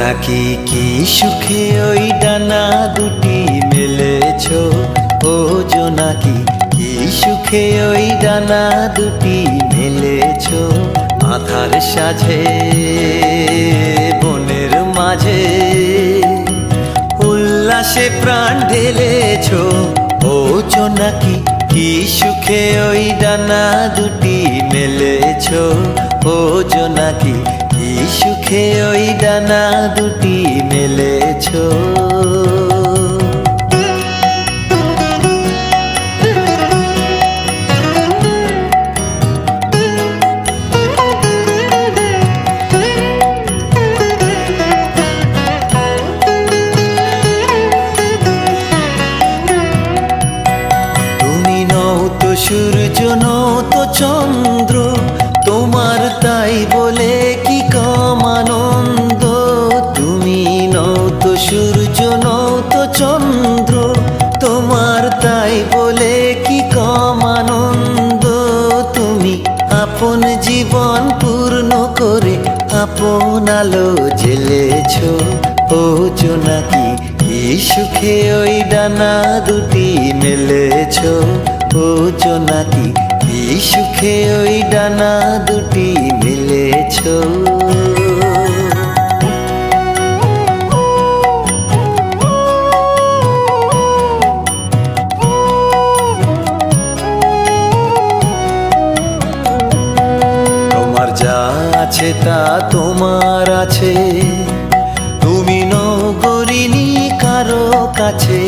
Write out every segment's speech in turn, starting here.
জোনাকি কি সুখে ওই ডানা দুটি মেলেছো, ও জোনাকি কি সুখে ওই ডানা দুটি মেলেছো। আধার সাজে বনের মাঝে উল্লাসে প্রাণ ঢেলেছো, ও জোনাকি কি সুখে ওই ডানা দুটি মেলেছো। ও জোনাকি কি সুখে ওই ডানা দুটি মেলেছো। তুমি নও তো সূর্য, নও তো চন্দ্র, তোমার তাই বলে কি কম আনন্দ। তুমি নও তো সূর্য, নও তো চন্দ্র, তোমার তাই বলে কি কম আনন্দ। তুমি আপন জীবন পূর্ণ করে আপন আলো জ্বেলেছো, ও জোনাকি কি সুখে ওই ডানা দুটি মেলেছো। ও জোনাকি কি সুখে ওই ডানা দুটি মেলেছো। তোমার যা আছে তা তোমার আছে, তুমি নও গরিনি কারো কাছে।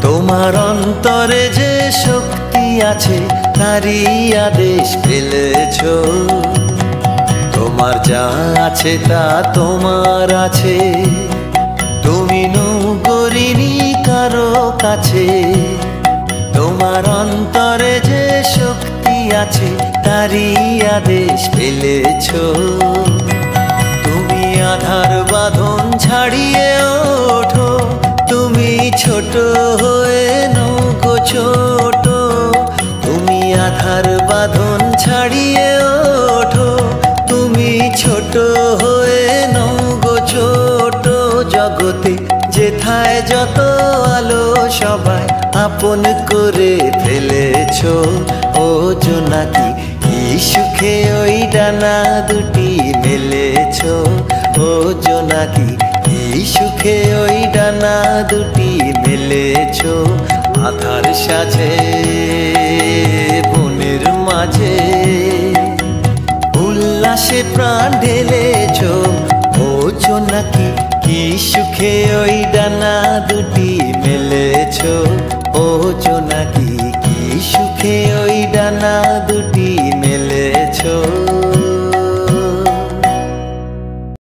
তোমার অন্তরে যে শক্তি আছে তারই আদেশ পেলেছো। তোমার যা আছে তা তোমার আছে, তুমি নও গরিনি কারো কাছে। তোমার অন্তরে যে শক্তি আছে তারই আদেশ পেলেছো। তুমি আধার বাঁধন ছাড়িয়ে ওঠো, তুমি ছোট হয়ে নৌকো ছোট। তুমি আধার বাঁধন ছাড়িয়ে ওঠো, তুমি ছোট হয়ে নৌকো ছোট। জগতে যেথায় যত আলো সবাই আপন করে ফেলেছো, ও জোনাকি কি সুখে ওই ডানা দুটি মেলেছো। ও জোনাকি কি সুখে ওই ডানা দুটি মেলেছো। আধার সাজে বনের মাঝে উল্লাসে প্রাণ ঢেলেছো, ও জোনাকি কি সুখে ওই ডানা দুটি মেলেছো। ও জোনাকি কি সুখে ওই ডানা দুটি